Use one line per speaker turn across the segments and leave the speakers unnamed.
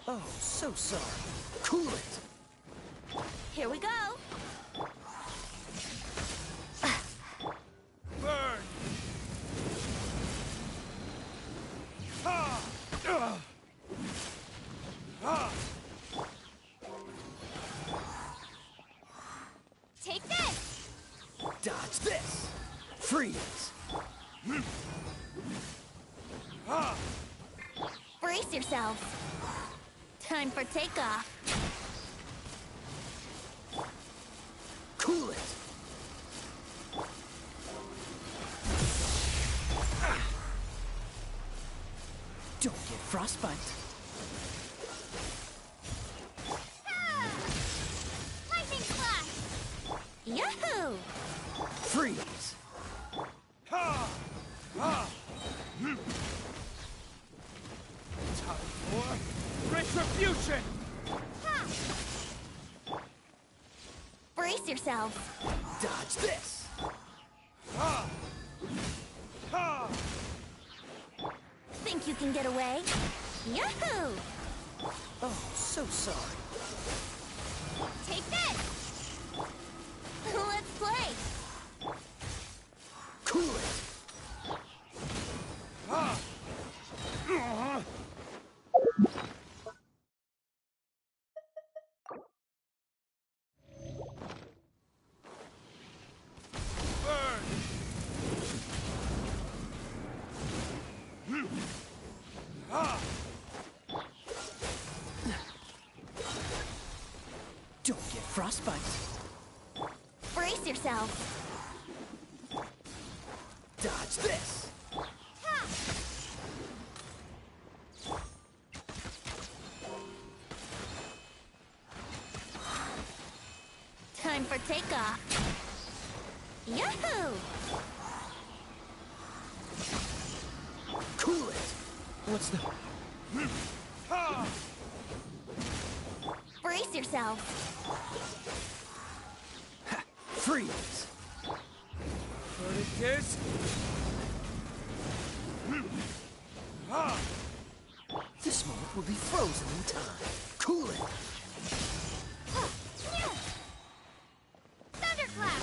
Oh, so sorry. Cool it.
Here we go.
Burn!
Take this!
Dodge this. Freeze.
Brace yourselves. Time for takeoff.
Cool it. Don't get frostbite.
Lightning flash! Yahoo!
Freeze.
Time for retribution!
Brace yourselves.
Dodge this.
Think you can get away? Yahoo!
Oh, so sorry.
Take this! Let's play!
Cool it. Don't get frostbite.
Brace yourself.
Dodge this.
Time for takeoff. Yahoo!
Cool it. What's the...
Brace yourself.
Ha, freeze.
Verdict is...
This moment will be frozen in time. Cool it.
Thunderclap!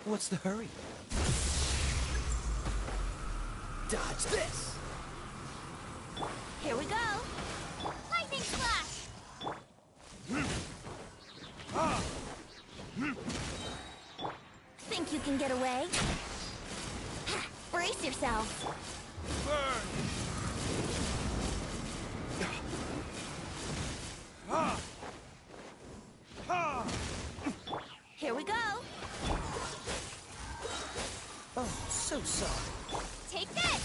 What's the hurry? Dodge this.
Here we go. Lightning flash! Think you can get away? Brace yourself. Here we go.
Oh, so sorry.
Take this!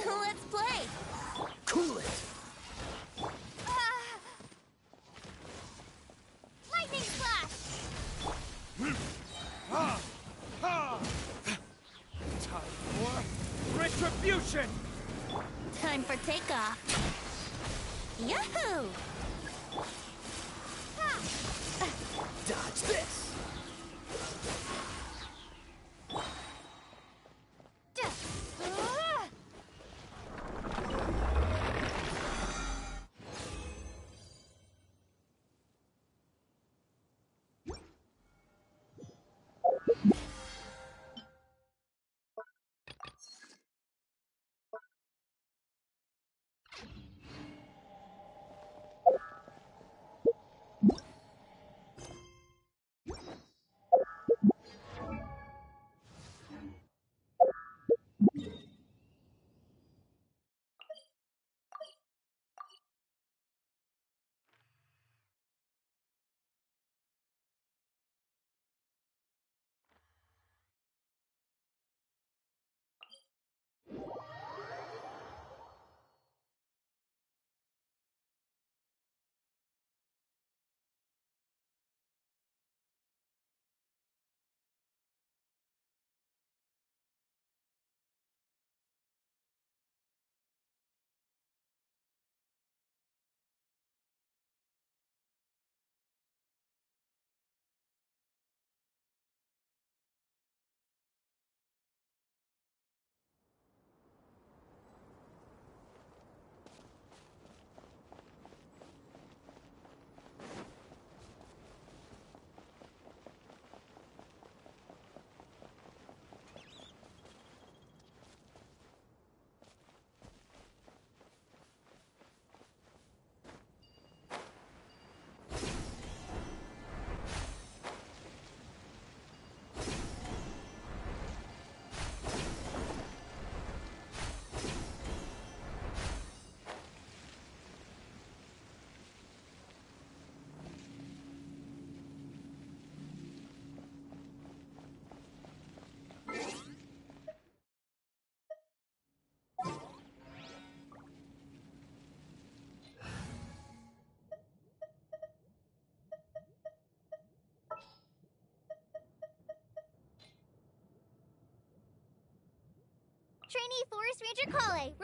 Let's play!
Cool it.
Lightning flash!
Time for retribution!
Time for takeoff. Yahoo!
Dodge this.
Forest Ranger Kale.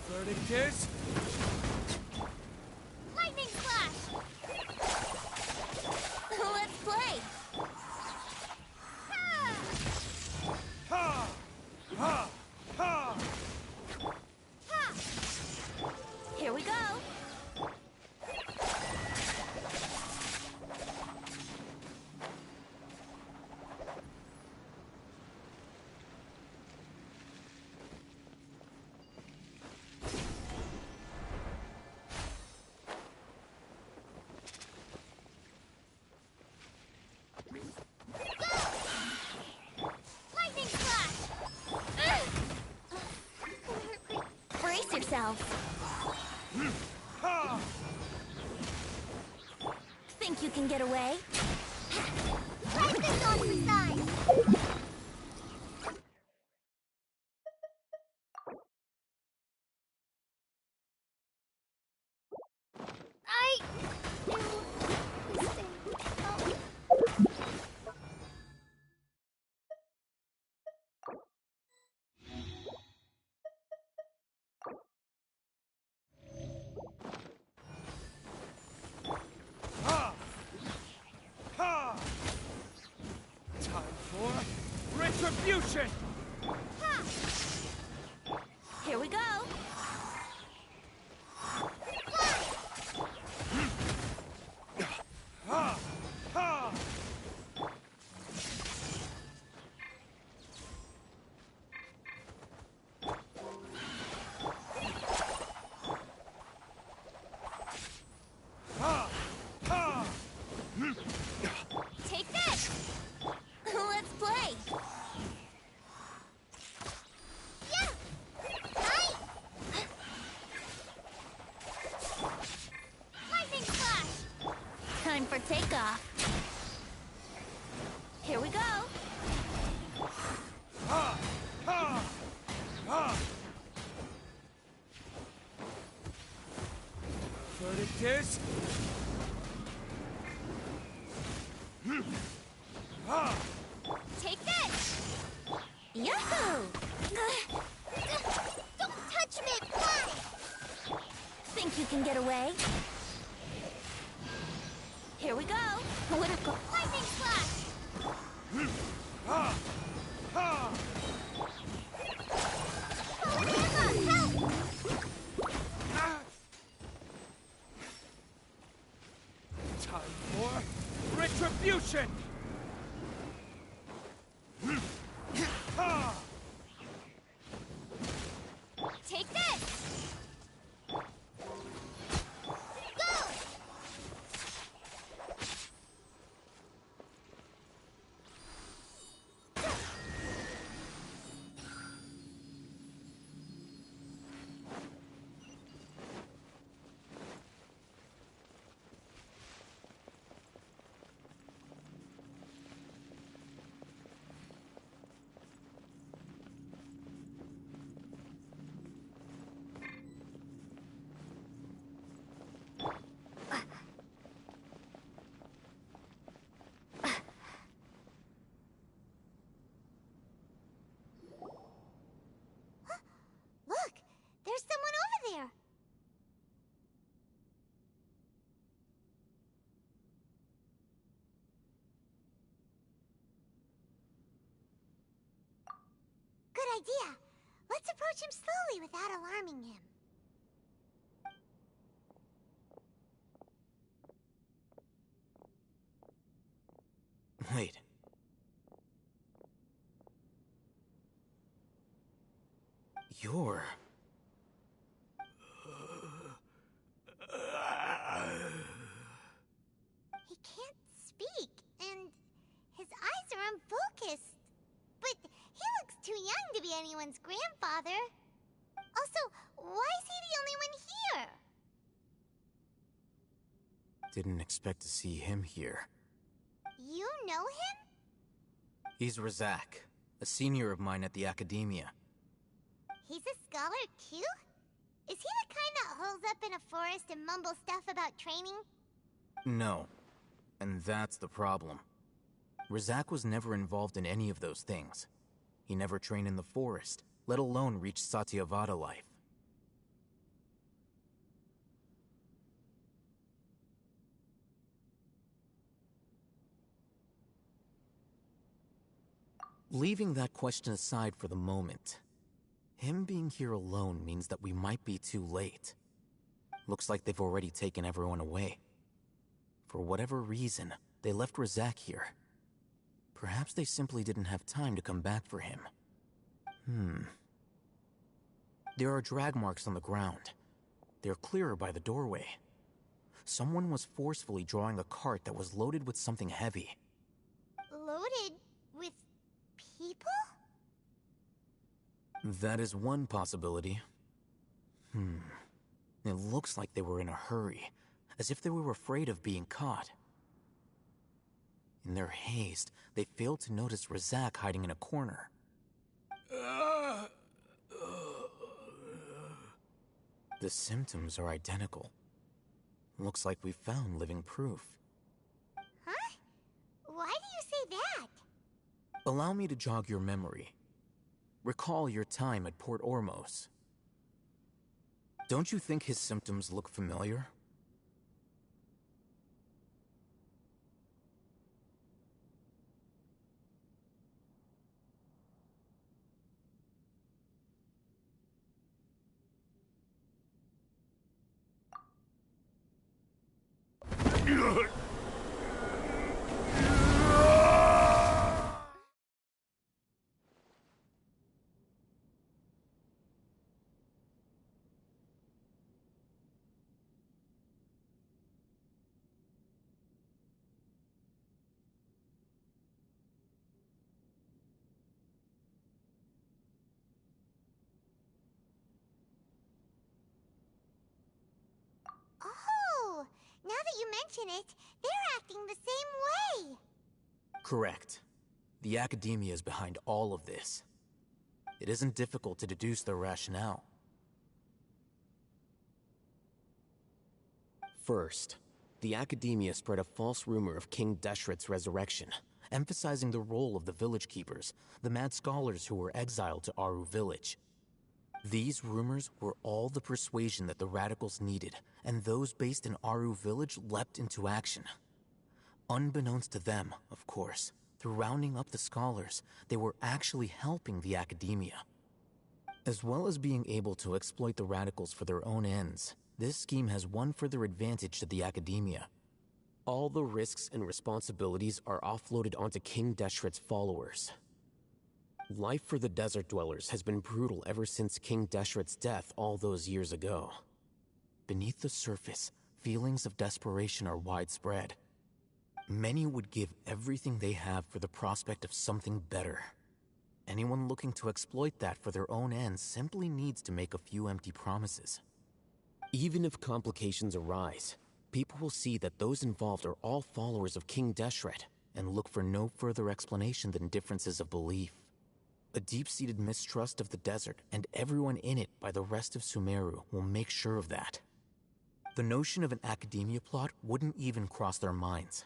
Verdict is...
Lightning Flash! Let's play! Ha!
Ha! Ha! Ha!
Ha! Here we go! Brace yourself.
Ha!
Think you can get away? Press this on for size.
Ha! Ha! Time for retribution!
Ha! Here we go.
Ha! Ha! Ha! Ha!
Take this. Let's play. Yeah. Hi. Lightning Flash. Time for takeoff. Here we go.
Ha! Ha! Ha! Verdict is... Ha!
Take this. Yahoo! Don't touch me, Flash. Think you can get away? Here we go. Lightning Flash.
Ha! Ha!
Emma, help!
Ah! Time for retribution! Ha!
Take this. Go! Look, there's someone over there. Good idea. Let's approach him slowly without alarming him.
Wait. You're...
He can't speak, and his eyes are unfocused. be anyone's grandfather. Also, why is he the only one here?
Didn't expect to see him here.
You know him?
He's Razak, a senior of mine at the academia.
He's a scholar too? Is he the kind that holes up in a forest and mumbles stuff about training?
No. And that's the problem. Razak was never involved in any of those things. He never trained in the forest, let alone reach Satyavada life. Leaving that question aside for the moment, him being here alone means that we might be too late. Looks like they've already taken everyone away. For whatever reason, they left Razak here. Perhaps they simply didn't have time to come back for him. There are drag marks on the ground. They're clearer by the doorway. Someone was forcefully drawing a cart that was loaded with something heavy.
Loaded with people?
That is one possibility. It looks like they were in a hurry, as if they were afraid of being caught. In their haste, they failed to notice Razak hiding in a corner. The symptoms are identical. Looks like we found living proof.
Huh? Why do you say that?
Allow me to jog your memory. Recall your time at Port Ormos. Don't you think his symptoms look familiar?
Oh, now that you mention it, they're acting the same way.
Correct. The academia is behind all of this. It isn't difficult to deduce their rationale. First, the academia spread a false rumor of King Deshret's resurrection, emphasizing the role of the village keepers, the mad scholars who were exiled to Aru village. These rumors were all the persuasion that the radicals needed, and those based in Aru village leapt into action. Unbeknownst to them, of course, through rounding up the scholars, they were actually helping the academia. As well as being able to exploit the radicals for their own ends, this scheme has one further advantage to the academia. All the risks and responsibilities are offloaded onto King Deshret's followers. Life for the desert dwellers has been brutal ever since King Deshret's death all those years ago. Beneath the surface, feelings of desperation are widespread. Many would give everything they have for the prospect of something better. Anyone looking to exploit that for their own ends simply needs to make a few empty promises. Even if complications arise, people will see that those involved are all followers of King Deshret and look for no further explanation than differences of belief. A deep-seated mistrust of the desert and everyone in it by the rest of Sumeru will make sure of that. The notion of an academia plot wouldn't even cross their minds.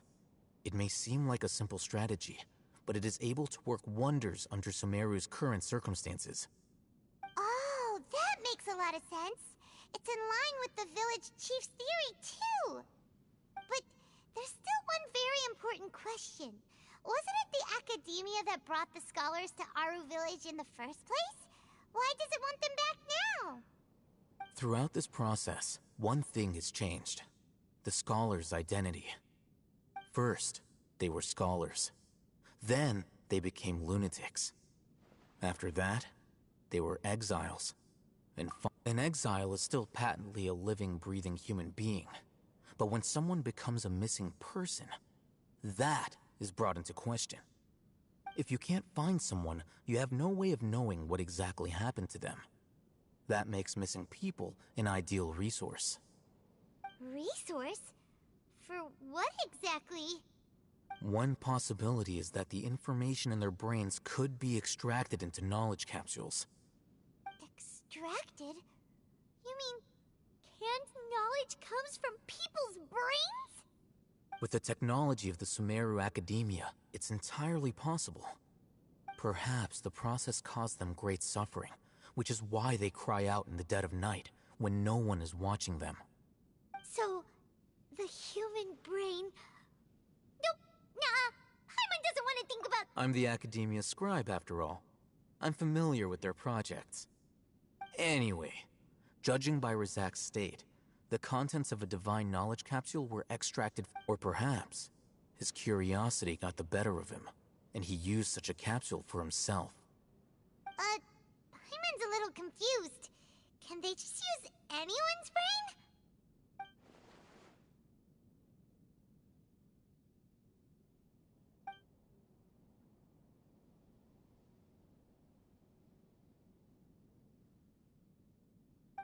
It may seem like a simple strategy, but it is able to work wonders under Sumeru's current circumstances.
Oh, that makes a lot of sense. It's in line with the village chief's theory, too. But there's still one very important question. Wasn't it the academia that brought the scholars to Aru village in the first place? Why does it want them back now?
Throughout this process, one thing has changed. The scholars' identity. First, they were scholars. Then, they became lunatics. After that, they were exiles. And an exile is still patently a living, breathing human being. But when someone becomes a missing person, that is brought into question. If you can't find someone, you have no way of knowing what exactly happened to them. That makes missing people an ideal resource.
Resource? For what exactly?
One possibility is that the information in their brains could be extracted into knowledge capsules.
Extracted? You mean canned knowledge comes from people's brains?
With the technology of the Sumeru Academia, it's entirely possible. Perhaps the process caused them great suffering, which is why they cry out in the dead of night when no one is watching them.
So, the human brain... Nope, nah, Paimon doesn't want to think about...
I'm the Academia scribe, after all. I'm familiar with their projects. Anyway, judging by Razak's state, the contents of a divine knowledge capsule were extracted, or perhaps his curiosity got the better of him, and he used such a capsule for himself.
Paimon's a little confused. Can they just use anyone's brain?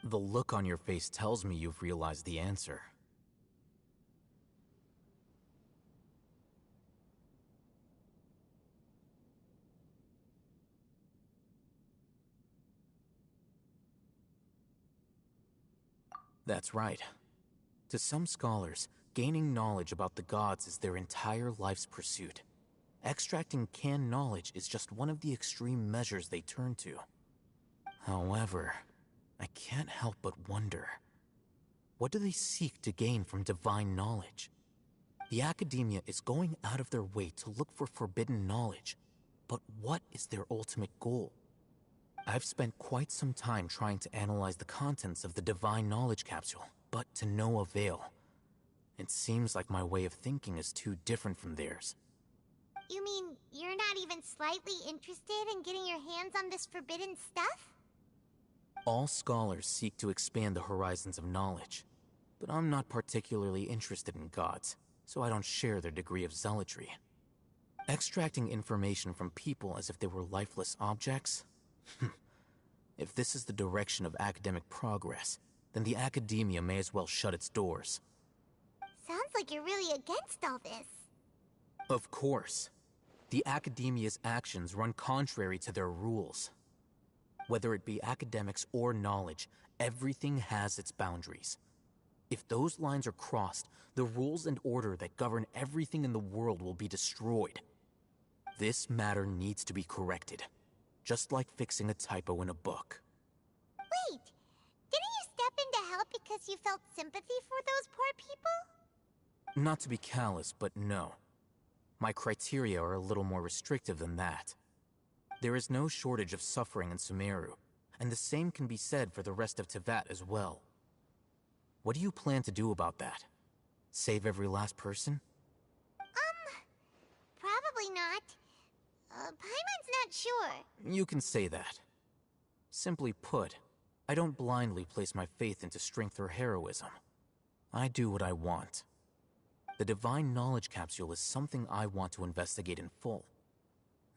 The look on your face tells me you've realized the answer. That's right. To some scholars, gaining knowledge about the gods is their entire life's pursuit. Extracting canned knowledge is just one of the extreme measures they turn to. However, I can't help but wonder, what do they seek to gain from divine knowledge? The Academia is going out of their way to look for forbidden knowledge, but what is their ultimate goal? I've spent quite some time trying to analyze the contents of the divine knowledge capsule, but to no avail. It seems like my way of thinking is too different from theirs.
You mean you're not even slightly interested in getting your hands on this forbidden stuff?
All scholars seek to expand the horizons of knowledge, but I'm not particularly interested in gods, so I don't share their degree of zealotry. Extracting information from people as if they were lifeless objects? If this is the direction of academic progress, then the Academia may as well shut its doors.
Sounds like you're really against all this.
Of course. The Academia's actions run contrary to their rules. Whether it be academics or knowledge, everything has its boundaries. If those lines are crossed, the rules and order that govern everything in the world will be destroyed. This matter needs to be corrected, just like fixing a typo in a book.
Wait, didn't you step in to help because you felt sympathy for those poor people?
Not to be callous, but no. My criteria are a little more restrictive than that. There is no shortage of suffering in Sumeru, and the same can be said for the rest of Teyvat as well. What do you plan to do about that? Save every last person?
Probably not. Paimon's not sure.
You can say that. Simply put, I don't blindly place my faith into strength or heroism. I do what I want. The divine knowledge capsule is something I want to investigate in full.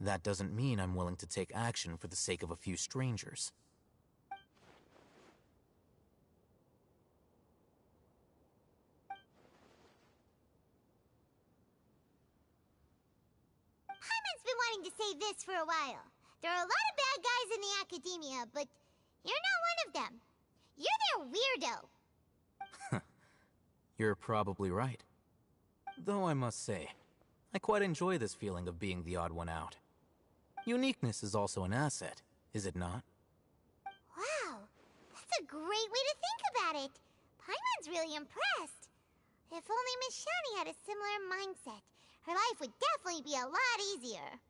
That doesn't mean I'm willing to take action for the sake of a few strangers.
Paimon's been wanting to say this for a while. There are a lot of bad guys in the Academia, but you're not one of them. You're their weirdo.
You're probably right. Though I must say, I quite enjoy this feeling of being the odd one out. Uniqueness is also an asset, is it not?
Wow, that's a great way to think about it. Paimon's really impressed. If only Miss Shani had a similar mindset, her life would definitely be a lot easier.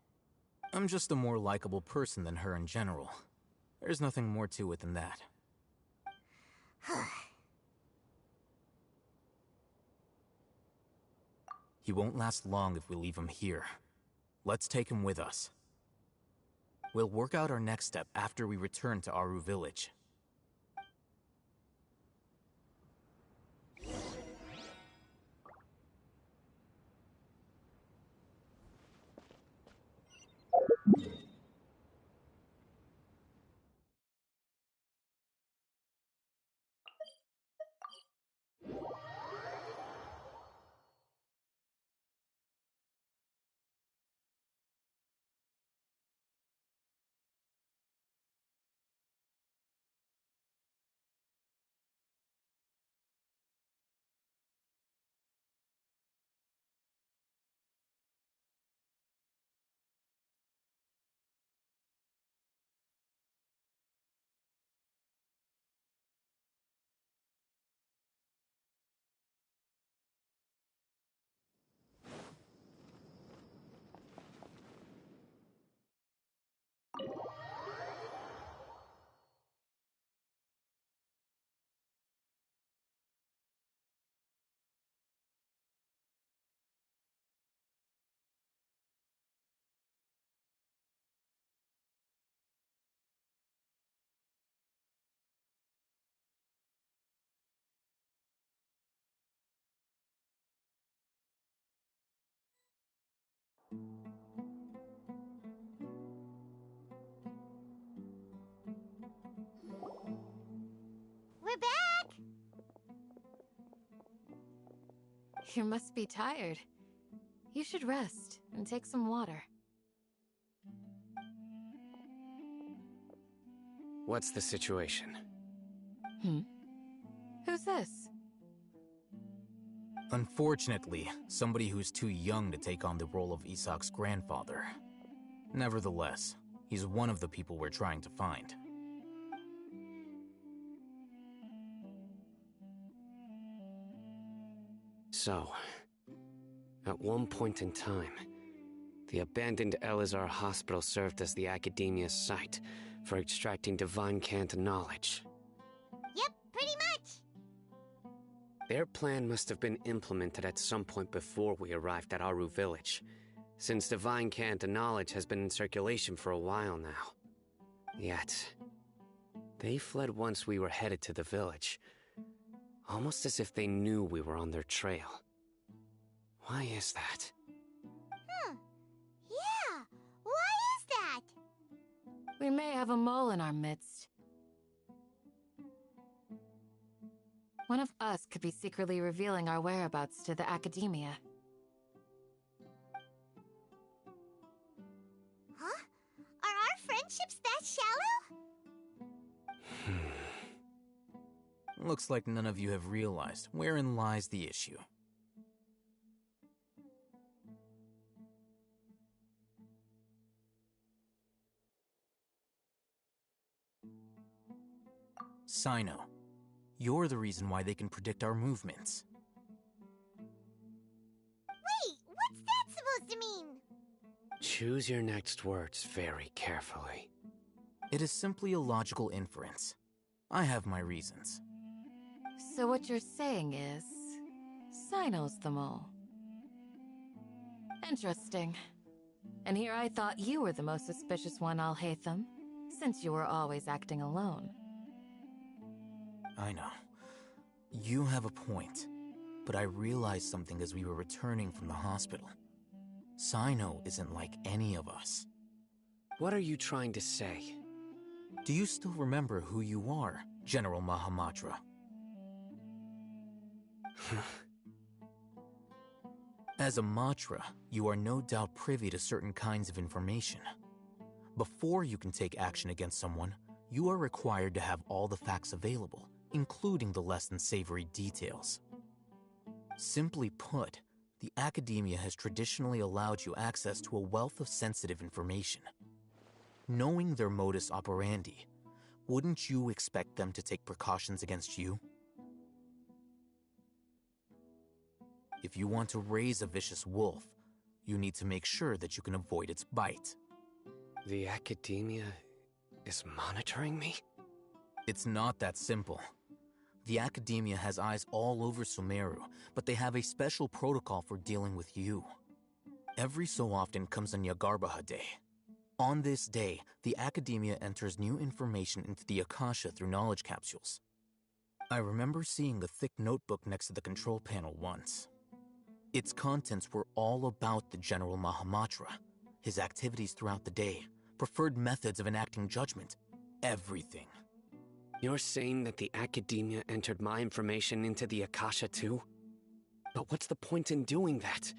I'm just a more likable person than her in general. There's nothing more to it than that. He won't last long if we leave him here. Let's take him with us. We'll work out our next step after we return to Aru Village.
You must be tired. You should rest and take some water.
What's the situation?
Who's this?
Unfortunately, somebody who's too young to take on the role of Isak's grandfather. Nevertheless, he's one of the people we're trying to find.
So, at one point in time, the abandoned Elazar hospital served as the Academia's site for extracting divine cant knowledge.
Yep, pretty much.
Their plan must have been implemented at some point before we arrived at Aru Village, since divine cant knowledge has been in circulation for a while now. Yet, they fled once we were headed to the village, almost as if they knew we were on their trail. Why is that?
Yeah, why is that?
We may have a mole in our midst. One of us could be secretly revealing our whereabouts to the Academia.
Huh? Are our friendships that shallow?
Looks like none of you have realized wherein lies the issue. Sino, you're the reason why they can predict our movements.
Wait, what's that supposed to mean?
Choose your next words very carefully.
It is simply a logical inference. I have my reasons.
So what you're saying is... Sino's the mole. Interesting. And here I thought you were the most suspicious one, Alhaitham, since you were always acting alone.
I know. You have a point, but I realized something as we were returning from the hospital. Sino isn't like any of us.
What are you trying to say?
Do you still remember who you are, General Mahamatra? As a Matra, you are no doubt privy to certain kinds of information. Before you can take action against someone, you are required to have all the facts available, including the less than savory details. Simply put, the Academia has traditionally allowed you access to a wealth of sensitive information. Knowing their modus operandi, wouldn't you expect them to take precautions against you? If you want to raise a vicious wolf, you need to make sure that you can avoid its bite.
The Academia is monitoring me?
It's not that simple. The Academia has eyes all over Sumeru, but they have a special protocol for dealing with you. Every so often comes a Nyagarbaha Day. On this day, the Academia enters new information into the Akasha through knowledge capsules. I remember seeing a thick notebook next to the control panel once. Its contents were all about the General Mahamatra, his activities throughout the day, preferred methods of enacting judgment, everything.
You're saying that the Academia entered my information into the Akasha too? But what's the point in doing that?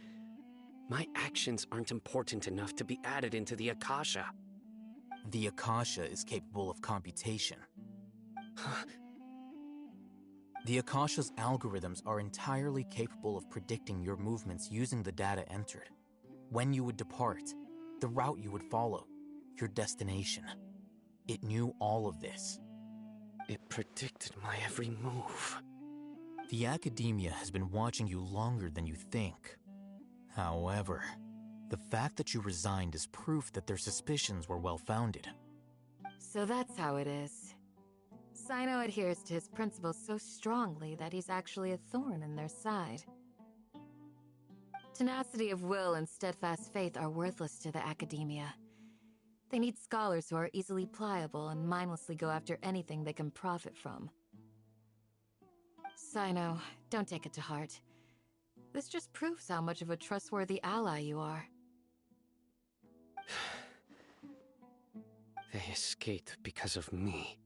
My actions aren't important enough to be added into the Akasha.
The Akasha is capable of computation. The Akasha's algorithms are entirely capable of predicting your movements using the data entered. When you would depart, the route you would follow, your destination. It knew all of this.
It predicted my every move.
The Academia has been watching you longer than you think. However, the fact that you resigned is proof that their suspicions were well-founded.
So that's how it is. Sino adheres to his principles so strongly that he's actually a thorn in their side. Tenacity of will and steadfast faith are worthless to the Academia. They need scholars who are easily pliable and mindlessly go after anything they can profit from. Sino, don't take it to heart. This just proves how much of a trustworthy ally you are.
They escaped because of me.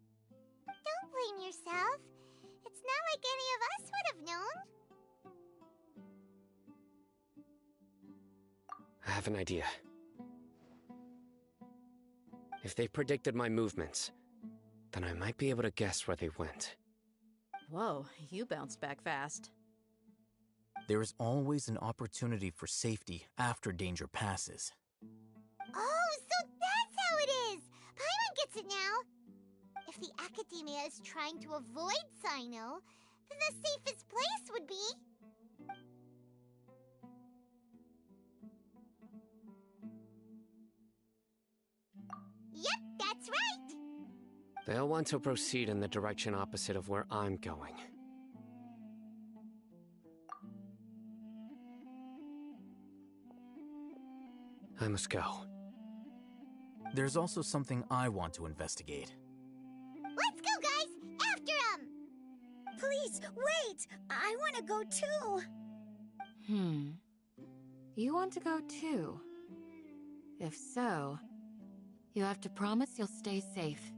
Don't blame yourself. It's not like any of us would have known.
have an idea. If they predicted my movements, then I might be able to guess where they went.
Whoa, you bounced back fast.
There is always an opportunity for safety after danger passes.
Oh, so that's how it is! Paimon gets it now! If the Academia is trying to avoid Cyno, then the safest place would be... Yep, that's right!
They'll want to proceed in the direction opposite of where I'm going. I must go.
There's also something I want to investigate.
Let's go, guys! After him!
Please, wait! I want to go too!
You want to go too? If so, you have to promise you'll stay safe.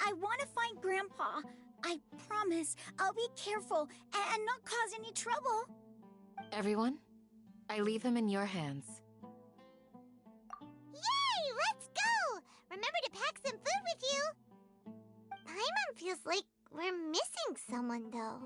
I want to find Grandpa. I promise I'll be careful and not cause any trouble.
Everyone, I leave him in your hands.
Yay! Let's go! Remember to pack some food with you! Paimon feels like we're missing someone, though.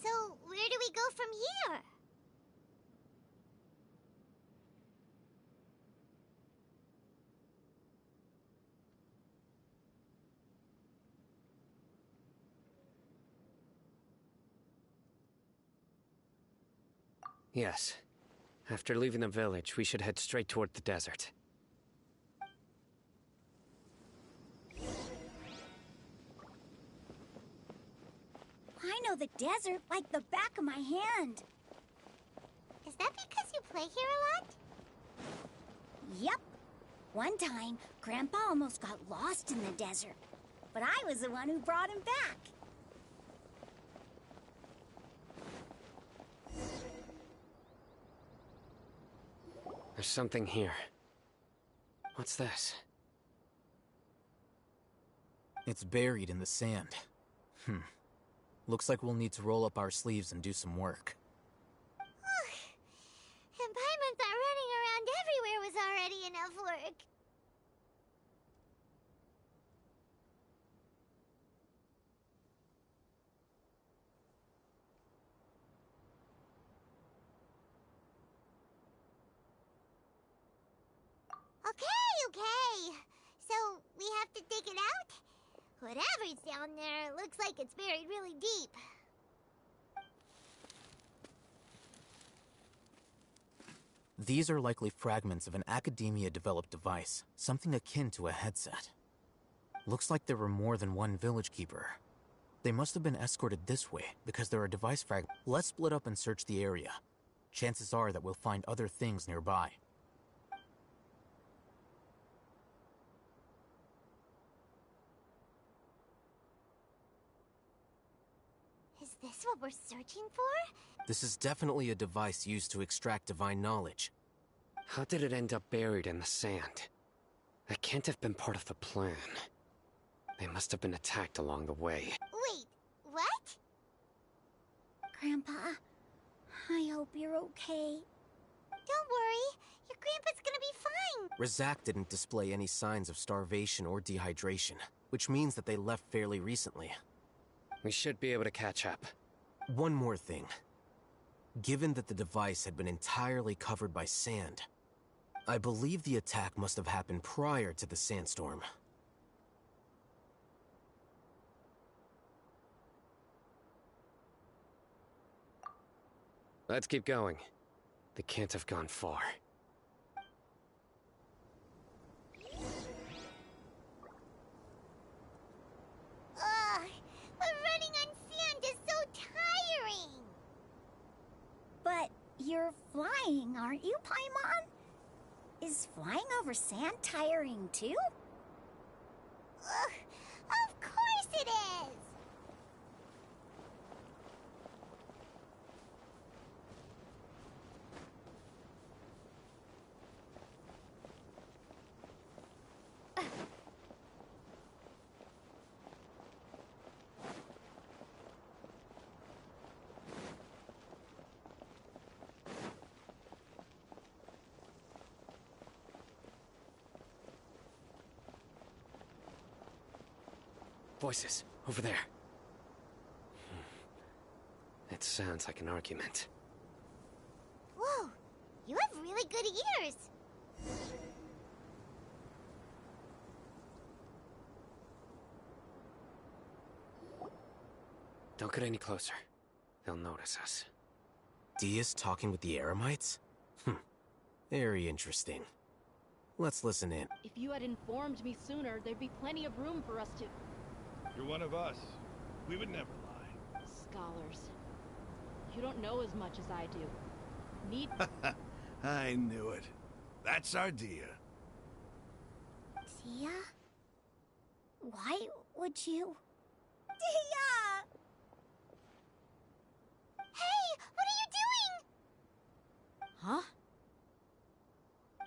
So, where do we go from here?
Yes. After leaving the village, we should head straight toward the desert.
I know the desert like the back of my hand.
Is that because you play here a lot?
Yep. One time, Grandpa almost got lost in the desert, but I was the one who brought him back.
There's something here. What's this?
It's buried in the sand. Looks like we'll need to roll up our sleeves and do some work.
And Paimon thought running around everywhere was already enough work. Okay. So, we have to dig it out? Whatever's down there looks like it's buried really deep.
These are likely fragments of an Academia-developed device, something akin to a headset. Looks like there were more than one village keeper. They must have been escorted this way because there are device fragments. Let's split up and search the area. Chances are that we'll find other things nearby.
Is this what we're searching for?
This is definitely a device used to extract divine knowledge.
How did it end up buried in the sand? That can't have been part of the plan. They must have been attacked along the way.
Wait, what?
Grandpa, I hope you're okay.
Don't worry, your grandpa's gonna be fine.
Razak didn't display any signs of starvation or dehydration, which means that they left fairly recently.
We should be able to catch up.
One more thing. Given that the device had been entirely covered by sand, I believe the attack must have happened prior to the sandstorm.
Let's keep going. They can't have gone far.
Ugh, but running on sand is so tiring.
But you're flying, aren't you, Paimon? Is flying over sand tiring too?
Ugh, of course it is.
Voices, over there. It sounds like an argument.
Whoa, you have really good ears.
Don't get any closer. They'll notice us.
Dia's talking with the Eremites? Very interesting. Let's listen in.
If you had informed me sooner, there'd be plenty of room for us to...
You're one of us. We would never lie.
Scholars. You don't know as much as I do. Need...
I knew it. That's our Dia.
Dia? Why would you... Dia!
Hey, what are you doing?
Huh?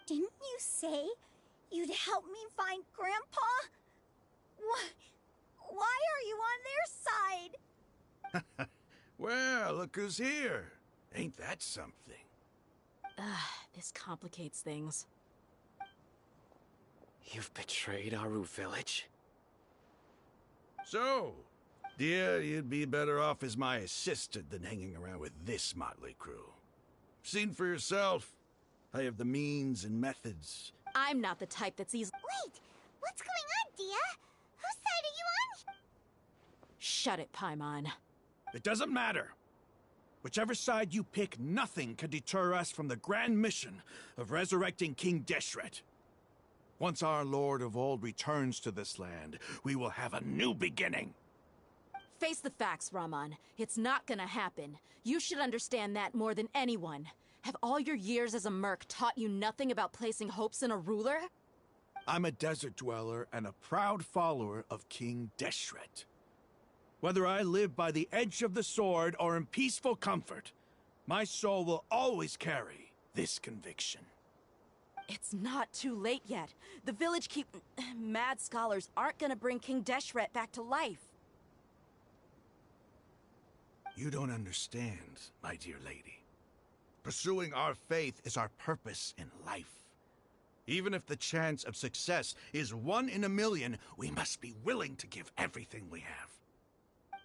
Didn't you say you'd help me find Grandpa? Why are you on their side?
Well, look who's here. Ain't that something?
This complicates things.
You've betrayed Aru Village?
So, Dia, you'd be better off as my assistant than hanging around with this motley crew. Seen for yourself. I have the means and methods.
I'm not the type that's easy.
Wait, what's going on, Dia? Whose side are you on?
Shut it, Paimon.
It doesn't matter. Whichever side you pick, nothing can deter us from the grand mission of resurrecting King Deshret. Once our Lord of Old returns to this land, we will have a new beginning.
Face the facts, Raman. It's not gonna happen. You should understand that more than anyone. Have all your years as a merc taught you nothing about placing hopes in a ruler?
I'm a desert dweller and a proud follower of King Deshret. Whether I live by the edge of the sword or in peaceful comfort, my soul will always carry this conviction.
It's not too late yet. The village mad scholars aren't gonna bring King Deshret back to life.
You don't understand, my dear lady. Pursuing our faith is our purpose in life. Even if the chance of success is 1 in a million, we must be willing to give everything we have.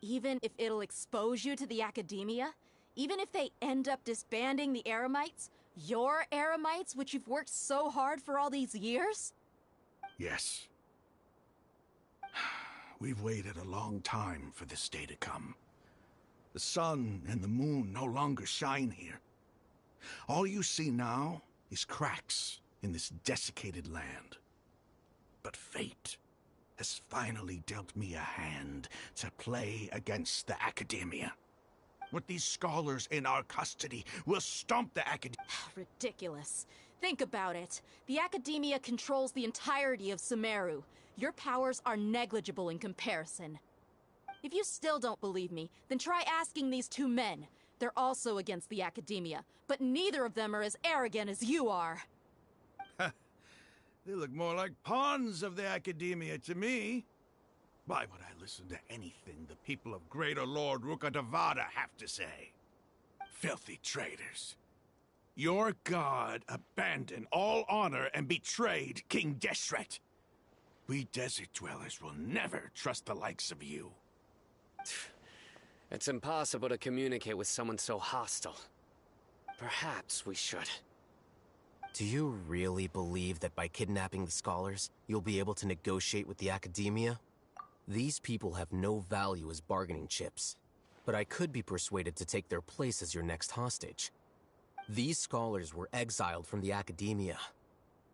Even if it'll expose you to the Academia? Even if they end up disbanding the Eremites? Your Eremites, which you've worked so hard for all these years?
Yes. We've waited a long time for this day to come. The sun and the moon no longer shine here. All you see now is cracks in this desiccated land. But fate has finally dealt me a hand to play against the Academia. With these scholars in our custody, we'll stomp the Academia.
Ridiculous. Think about it. The Academia controls the entirety of Sumeru. Your powers are negligible in comparison. If you still don't believe me, then try asking these two men. They're also against the Academia, but neither of them are as arrogant as you are.
They look more like pawns of the Academia to me. Why would I listen to anything the people of Greater Lord Rukkhadevata have to say? Filthy traitors. Your god abandoned all honor and betrayed King Deshret. We desert dwellers will never trust the likes of you.
It's impossible to communicate with someone so hostile. Perhaps we should.
Do you really believe that by kidnapping the scholars, you'll be able to negotiate with the Academia? These people have no value as bargaining chips, but I could be persuaded to take their place as your next hostage. These scholars were exiled from the Academia.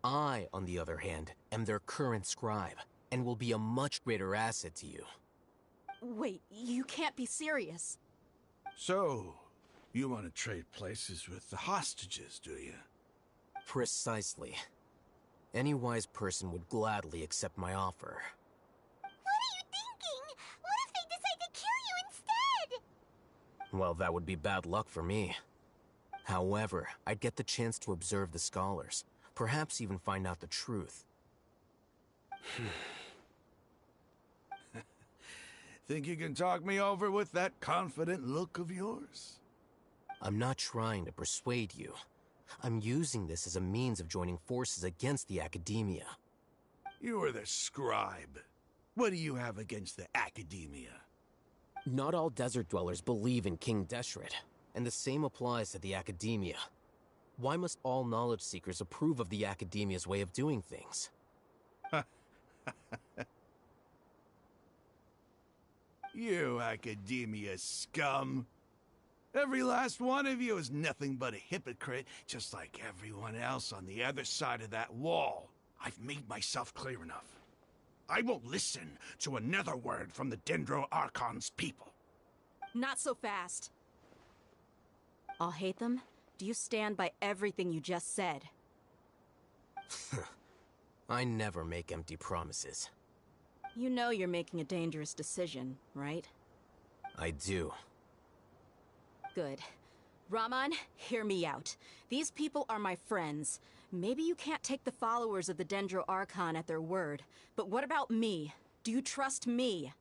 I, on the other hand, am their current scribe, and will be a much greater asset to you.
Wait, you can't be serious.
So, you want to trade places with the hostages, do you?
Precisely. Any wise person would gladly accept my offer.
What are you thinking? What if they decide to kill you instead?
Well, that would be bad luck for me. However, I'd get the chance to observe the scholars, perhaps even find out the truth.
Think you can talk me over with that confident look of yours?
I'm not trying to persuade you. I'm using this as a means of joining forces against the Academia.
You are the scribe. What do you have against the Academia?
Not all desert dwellers believe in King Deshret, and the same applies to the Academia. Why must all knowledge seekers approve of the Academia's way of doing things?
You Academia scum. Every last one of you is nothing but a hypocrite, just like everyone else on the other side of that wall. I've made myself clear enough. I won't listen to another word from the Dendro Archon's people.
Not so fast. I'll hate them. Do you stand by everything you just said?
I never make empty promises.
You know you're making a dangerous decision, right?
I do.
Good. Raman, hear me out. These people are my friends. Maybe you can't take the followers of the Dendro Archon at their word, but what about me? Do you trust me?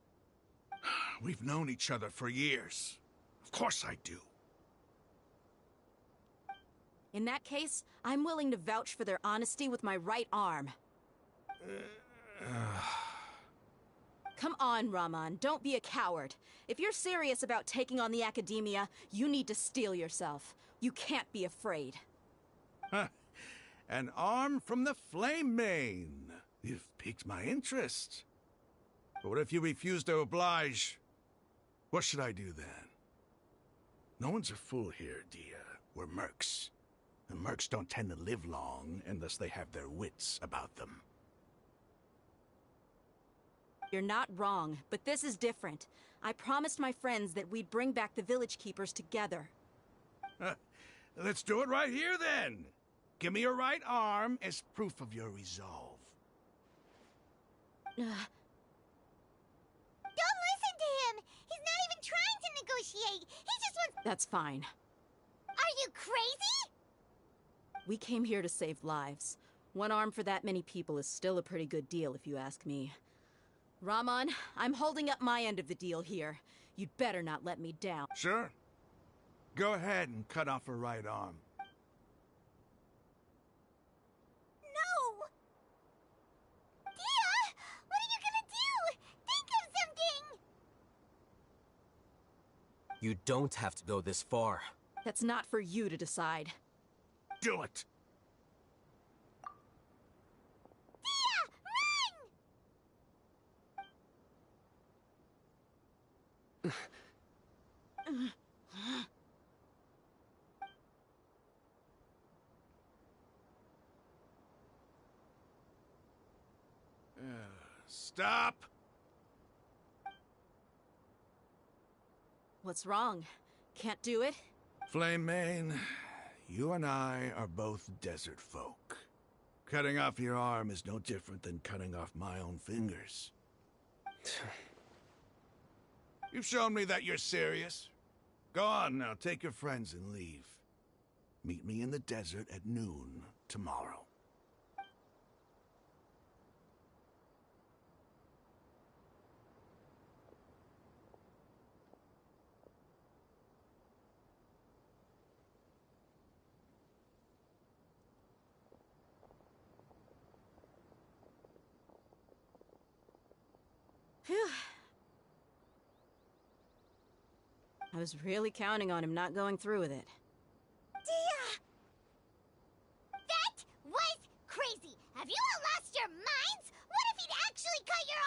We've known each other for years. Of course I do.
In that case, I'm willing to vouch for their honesty with my right arm. Come on, Raman, don't be a coward. If you're serious about taking on the Academia, you need to steel yourself. You can't be afraid.
An arm from the Flame Mane. You've piqued my interest. But what if you refuse to oblige? What should I do then? No one's a fool here, Dia. We're mercs. And mercs don't tend to live long unless they have their wits about them.
You're not wrong, but this is different. I promised my friends that we'd bring back the village keepers together.
Let's do it right here, then. Give me your right arm as proof of your resolve.
Don't listen to him! He's not even trying to negotiate! He just wants—
That's fine.
Are you crazy?
We came here to save lives. One arm for that many people is still a pretty good deal, if you ask me. Raman, I'm holding up my end of the deal here. You'd better not let me down.
Sure. Go ahead and cut off her right arm.
No! Dia! What are you gonna do? Think of something!
You don't have to go this far.
That's not for you to decide.
Do it!
Stop!
What's wrong? Can't do it?
Flame Mane, you and I are both desert folk. Cutting off your arm is no different than cutting off my own fingers. You've shown me that you're serious. Go on now, take your friends and leave. Meet me in the desert at noon tomorrow.
Phew. I was really counting on him not going through with it.
Dia! That was crazy! Have you all lost your minds? What if he'd actually cut your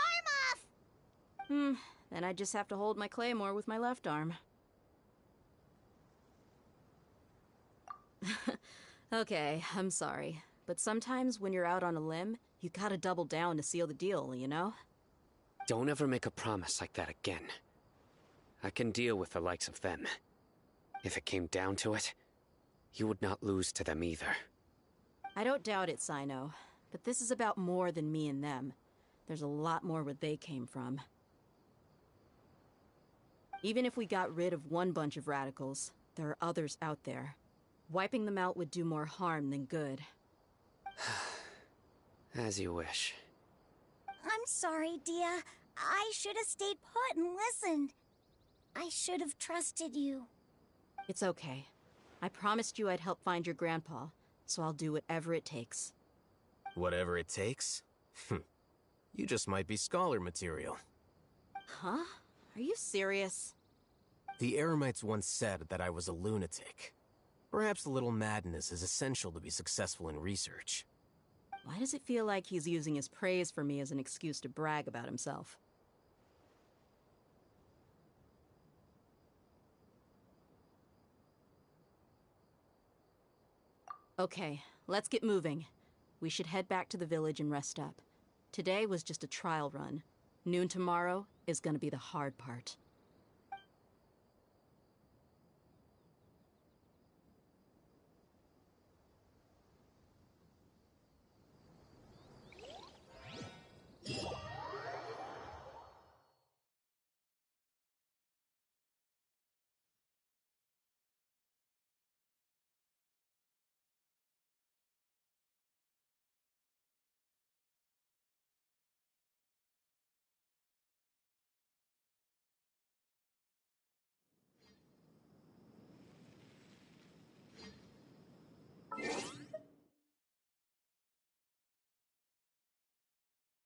arm off?
Then I just have to hold my claymore with my left arm. Okay, I'm sorry. But sometimes when you're out on a limb, you gotta double down to seal the deal, you know?
Don't ever make a promise like that again. I can deal with the likes of them. If it came down to it, you would not lose to them either.
I don't doubt it, Sino. But this is about more than me and them. There's a lot more where they came from. Even if we got rid of one bunch of radicals, there are others out there. Wiping them out would do more harm than good.
As you wish.
I'm sorry, Dia. I should have stayed put and listened. I should have trusted you.
It's okay. I promised you I'd help find your grandpa, so I'll do whatever it takes.
Whatever it takes? You just might be scholar material.
Huh? Are you serious?
The Eremites once said that I was a lunatic. Perhaps a little madness is essential to be successful in research.
Why does it feel like he's using his praise for me as an excuse to brag about himself? Okay, let's get moving. We should head back to the village and rest up. Today was just a trial run. Noon tomorrow is gonna be the hard part.